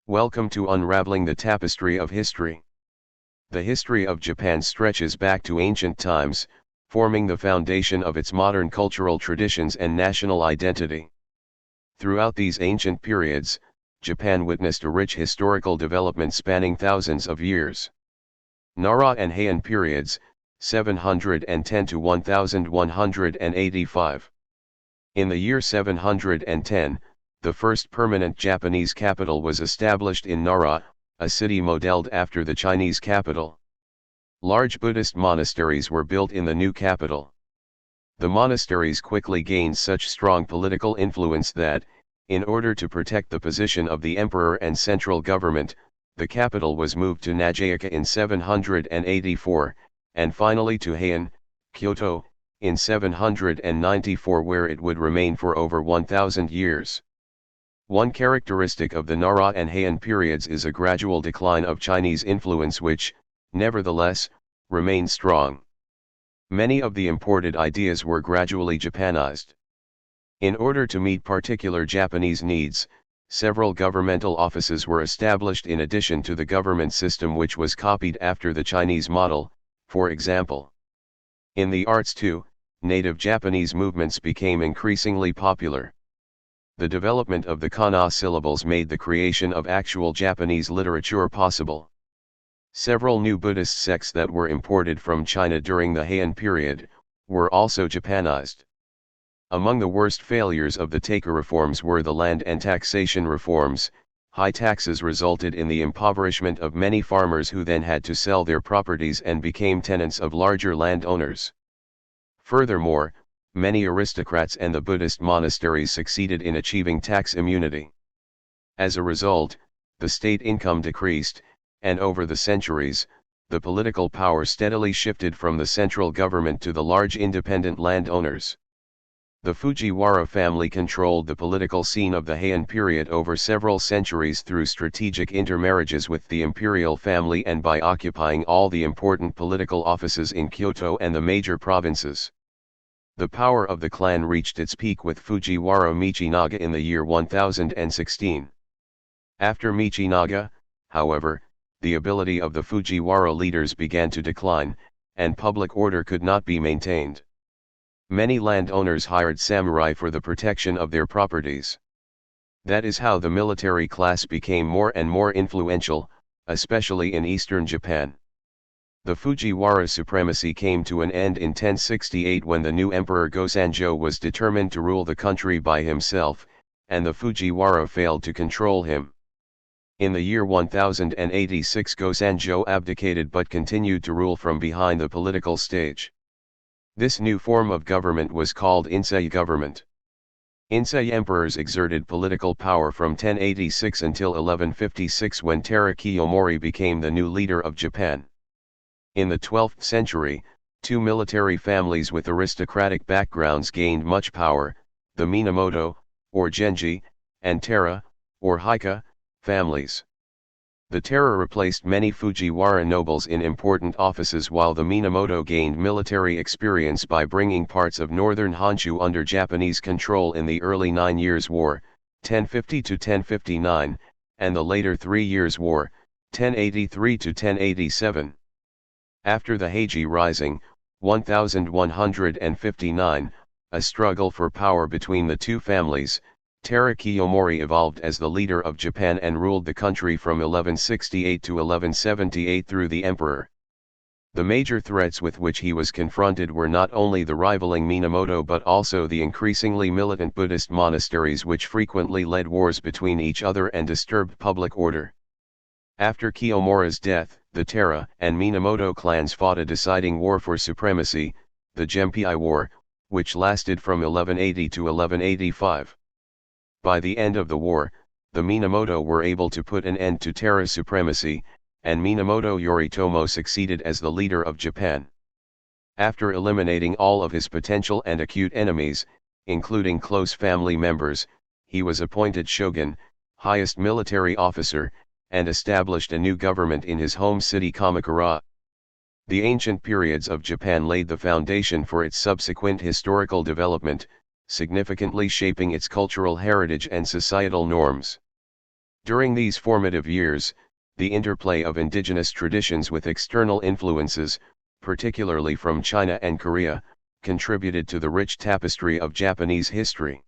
Welcome to Unraveling the Tapestry of History. The history of Japan stretches back to ancient times, forming the foundation of its modern cultural traditions and national identity. Throughout these ancient periods, Japan witnessed a rich historical development spanning thousands of years. Nara and Heian periods, 710 to 1185. In the year 710, the first permanent Japanese capital was established in Nara, a city modeled after the Chinese capital. Large Buddhist monasteries were built in the new capital. The monasteries quickly gained such strong political influence that, in order to protect the position of the emperor and central government, the capital was moved to Nagayaka in 784, and finally to Heian, Kyoto, in 794, where it would remain for over 1,000 years. One characteristic of the Nara and Heian periods is a gradual decline of Chinese influence which, nevertheless, remained strong. Many of the imported ideas were gradually Japanized. In order to meet particular Japanese needs, several governmental offices were established in addition to the government system which was copied after the Chinese model. For example, in the arts too, native Japanese movements became increasingly popular. The development of the kana syllables made the creation of actual Japanese literature possible. Several new Buddhist sects that were imported from China during the Heian period were also Japanized. Among the worst failures of the Taika reforms were the land and taxation reforms. High taxes resulted in the impoverishment of many farmers who then had to sell their properties and became tenants of larger landowners. Furthermore, many aristocrats and the Buddhist monasteries succeeded in achieving tax immunity. As a result, the state income decreased, and over the centuries, the political power steadily shifted from the central government to the large independent landowners. The Fujiwara family controlled the political scene of the Heian period over several centuries through strategic intermarriages with the imperial family and by occupying all the important political offices in Kyoto and the major provinces. The power of the clan reached its peak with Fujiwara Michinaga in the year 1016. After Michinaga, however, the ability of the Fujiwara leaders began to decline, and public order could not be maintained. Many landowners hired samurai for the protection of their properties. That is how the military class became more and more influential, especially in eastern Japan. The Fujiwara supremacy came to an end in 1068 when the new emperor Go-Sanjo was determined to rule the country by himself, and the Fujiwara failed to control him. In the year 1086 Go-Sanjo abdicated but continued to rule from behind the political stage. This new form of government was called Insei government. Insei emperors exerted political power from 1086 until 1156 when Taira Kiyomori became the new leader of Japan. In the 12th century, two military families with aristocratic backgrounds gained much power, the Minamoto, or Genji, and Taira, or Heika, families. The Taira replaced many Fujiwara nobles in important offices while the Minamoto gained military experience by bringing parts of northern Honshu under Japanese control in the early 9 Years' War, 1050 to 1059, and the later 3 Years' War, 1083 to 1087. After the Heiji Rising, 1159, a struggle for power between the two families, Taira Kiyomori evolved as the leader of Japan and ruled the country from 1168 to 1178 through the emperor. The major threats with which he was confronted were not only the rivaling Minamoto but also the increasingly militant Buddhist monasteries which frequently led wars between each other and disturbed public order. After Kiyomori's death, the Taira and Minamoto clans fought a deciding war for supremacy, the Genpei War, which lasted from 1180 to 1185. By the end of the war, the Minamoto were able to put an end to Taira's supremacy, and Minamoto Yoritomo succeeded as the leader of Japan. After eliminating all of his potential and acute enemies, including close family members, he was appointed shogun, highest military officer, and established a new government in his home city Kamakura. The ancient periods of Japan laid the foundation for its subsequent historical development, significantly shaping its cultural heritage and societal norms. During these formative years, the interplay of indigenous traditions with external influences, particularly from China and Korea, contributed to the rich tapestry of Japanese history.